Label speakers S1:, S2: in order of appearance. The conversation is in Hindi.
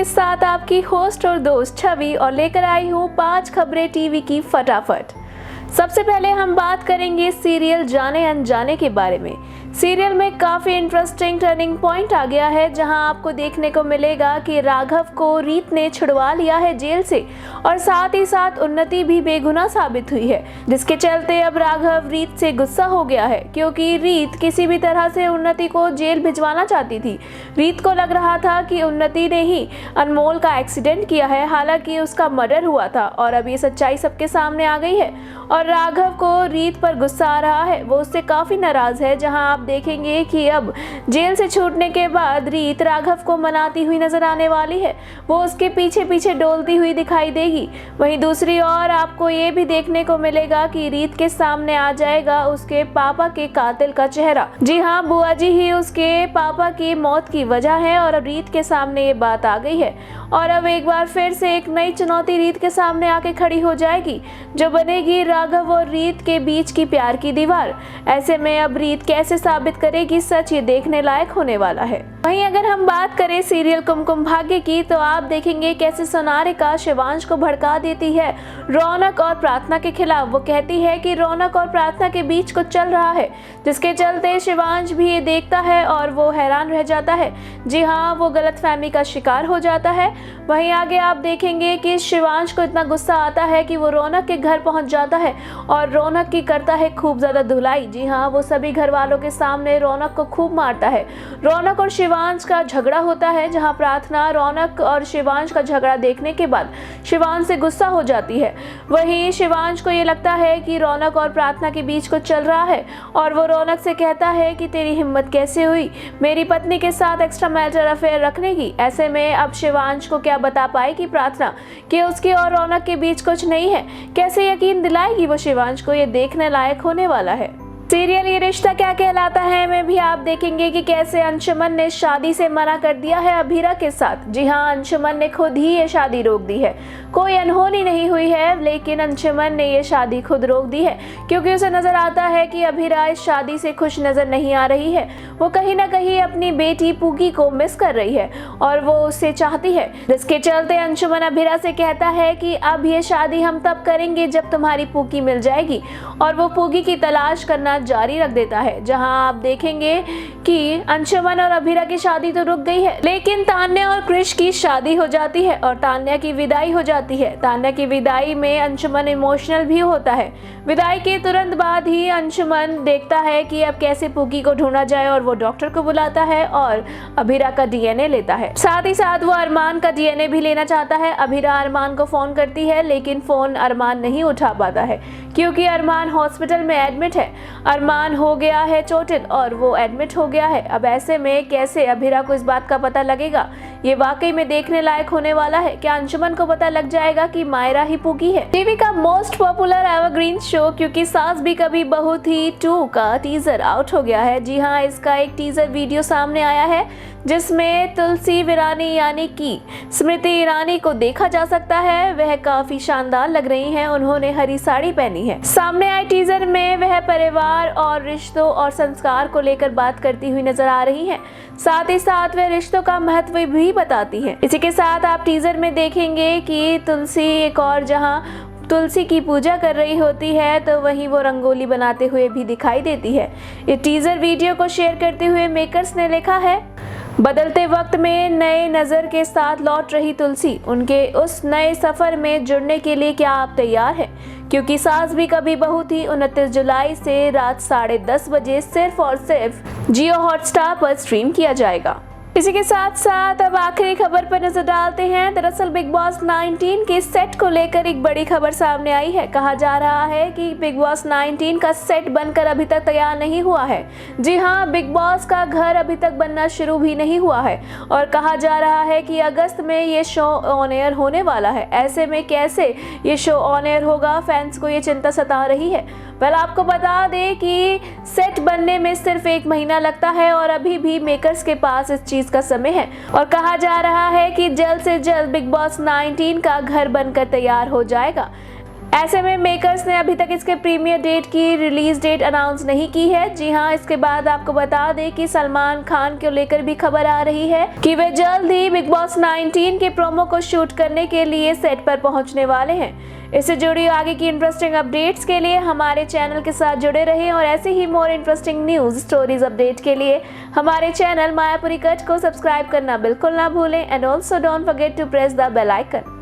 S1: के साथ आपकी होस्ट और दोस्त छवि और लेकर आई हूँ 5 खबरें टीवी की फटाफट। सबसे पहले हम बात करेंगे सीरियल जाने अनजाने के बारे में। सीरियल में काफ़ी इंटरेस्टिंग टर्निंग पॉइंट आ गया है, जहां आपको देखने को मिलेगा कि राघव को रीत ने छुड़वा लिया है जेल से और साथ ही साथ उन्नति भी बेगुनाह साबित हुई है, जिसके चलते अब राघव रीत से गुस्सा हो गया है क्योंकि रीत किसी भी तरह से उन्नति को जेल भिजवाना चाहती थी। रीत को लग रहा था कि उन्नति ने ही अनमोल का एक्सीडेंट किया है, हालांकि उसका मर्डर हुआ था और अब ये सच्चाई सबके सामने आ गई है और राघव को रीत पर गुस्सा आ रहा है। वो उससे काफ़ी नाराज़ है, जहां आप देखेंगे कि अब जेल से छूटने के बाद रीत राघव को मनाती हुई नजर आने वाली है। वो उसके पीछे पीछे डोलती हुई दिखाई देगी। वहीं दूसरी ओर आपको ये भी देखने को मिलेगा कि रीत के सामने आ जाएगा उसके पापा के कातिल का चेहरा। जी हाँ, बुआ जी ही उसके पापा की मौत की वजह है और अब रीत के सामने ये बात आ गई है और अब एक बार फिर से एक नई चुनौती रीत के सामने आके खड़ी हो जाएगी, जो बनेगी राघव और रीत के बीच की प्यार की दीवार। ऐसे में अब रीत कैसे साबित करेगी सच, ये देखने लायक होने वाला है। वहीं अगर हम बात करें सीरियल कुमकुम भाग्य की, तो आप देखेंगे कैसे सोनारिका शिवांश को भड़का देती है रौनक और प्रार्थना के खिलाफ। वो कहती है कि रौनक और प्रार्थना के बीच कुछ चल रहा है, जिसके चलते शिवांश भी ये देखता है और वो हैरान रह जाता है। जी हाँ, वो गलतफहमी का शिकार हो जाता है। वहीं आगे आप देखेंगे कि शिवांश को इतना गुस्सा आता है कि वो रौनक के घर पहुंच जाता है और रौनक की करता है खूब ज्यादा धुलाई। जी हाँ, वो सभी घर वालों के सामने रौनक को खूब मारता है। रौनक और शिवांश का झगड़ा होता है, जहां प्रार्थना रौनक और शिवांश का झगड़ा देखने के बाद शिवांश से गुस्सा हो जाती है। वहीं शिवांश को ये लगता है कि रौनक और प्रार्थना के बीच कुछ चल रहा है और वो रौनक से कहता है कि तेरी हिम्मत कैसे हुई मेरी पत्नी के साथ एक्स्ट्रा मैरिटल अफेयर रखने की। ऐसे में अब शिवांश को क्या बता पाएगी प्रार्थना कि उसकी और रौनक के बीच कुछ नहीं है? कैसे यकीन दिलाएगी वो शिवांश को? ये देखने लायक होने वाला है। सीरियल ये रिश्ता क्या कहलाता है में भी आप देखेंगे कि कैसे अंशुमन ने शादी से मना कर दिया है अभीरा के साथ। जी हाँ, अंशुमन ने खुद ही ये शादी रोक दी है। कोई अनहोनी नहीं हुई है, लेकिन अंशुमन ने ये शादी खुद रोक दी है क्योंकि उसे नजर आता है कि अभीरा इस शादी से खुश नजर नहीं आ रही है। वो कहीं ना कहीं अपनी बेटी पूगी को मिस कर रही है और वो उससे चाहती है, जिसके चलते अंशुमन अभीरा से कहता है कि अब ये शादी हम तब करेंगे जब तुम्हारी पूगी मिल जाएगी, और वो पूगी की तलाश करना जारी रख देता है। जहां आप देखेंगे कि अंशुमन और अभीरा की शादी तो रुक गई है, लेकिन तान्या और क्रिश की शादी हो जाती है और तान्या की विदाई हो जाती है। तान्या की विदाई में अंशुमन इमोशनल भी होता है। विदाई के तुरंत बाद ही अंशुमन देखता है कि अब कैसे पूगी को ढूंढा जाए और वो डॉक्टर को बुलाता है और अभीरा का डीएनए लेता है। साथ ही साथ वो अरमान का डीएनए भी लेना चाहता है। अभीरा अरमान को फोन करती है, लेकिन फोन अरमान नहीं उठा पाता है क्योंकि अरमान हॉस्पिटल में एडमिट है। अरमान हो गया है चोटिल और वो एडमिट हो गया है। अब ऐसे में कैसे अभीरा को इस बात का पता लगेगा? ये वाकई में देखने लायक होने वाला है। क्या अंशुमन को पता लग जाएगा कि मायरा ही पूगी है? टीवी का मोस्ट पॉपुलर एवरग्रीन शो क्योंकि सास भी कभी बहू थी 2 का टीजर आउट हो गया है। जी हाँ, इसका एक टीजर वीडियो सामने आया है जिसमें तुलसी विरानी यानी कि स्मृति ईरानी को देखा जा सकता है। वह काफी शानदार लग रही हैं। उन्होंने हरी साड़ी पहनी है। सामने आए टीजर में वह परिवार और रिश्तों और संस्कार को लेकर बात करती हुई नजर आ रही हैं। साथ ही साथ वह रिश्तों का महत्व भी बताती हैं। इसी के साथ आप टीजर में देखेंगे कि तुलसी एक और जहां तुलसी की पूजा कर रही होती है तो वहीं वो रंगोली बनाते हुए भी दिखाई देती है। ये टीजर वीडियो को शेयर करते हुए मेकर्स ने लिखा है, बदलते वक्त में नए नज़र के साथ लौट रही तुलसी, उनके उस नए सफ़र में जुड़ने के लिए क्या आप तैयार हैं? क्योंकि सास भी कभी बहू थी 29 जुलाई से रात 10:30 बजे सिर्फ और सिर्फ जियो हॉटस्टार पर स्ट्रीम किया जाएगा। इसी के साथ साथ अब आखिरी खबर पर नजर डालते हैं। दरअसल बिग बॉस 19 के सेट को लेकर एक बड़ी खबर सामने आई है। कहा जा रहा है कि बिग बॉस 19 का सेट बनकर अभी तक तैयार नहीं हुआ है। जी हाँ, बिग बॉस का घर अभी तक बनना शुरू भी नहीं हुआ है और कहा जा रहा है कि अगस्त में ये शो ऑन एयर होने वाला है। ऐसे में कैसे ये शो ऑन एयर होगा, फैंस को ये चिंता सता रही है। पहले आपको बता दें कि सेट बनने में सिर्फ 1 महीना लगता है और अभी भी मेकर्स के पास इस चीज का समय है और कहा जा रहा है कि जल्द से जल्द बिग बॉस 19 का घर बनकर तैयार हो जाएगा। ऐसे में मेकर्स ने अभी तक इसके प्रीमियर डेट की रिलीज डेट अनाउंस नहीं की है। जी हां, इसके बाद आपको बता दें कि सलमान खान को लेकर भी खबर आ रही है कि वे जल्द ही बिग बॉस 19 के प्रोमो को शूट करने के लिए सेट पर पहुंचने वाले हैं। इससे जुड़ी आगे की इंटरेस्टिंग अपडेट्स के लिए हमारे चैनल के साथ जुड़े रहें और ऐसे ही more interesting news stories update के लिए हमारे चैनल मायापुरी कट को सब्सक्राइब करना बिल्कुल ना भूलें and also don't forget to press the bell icon.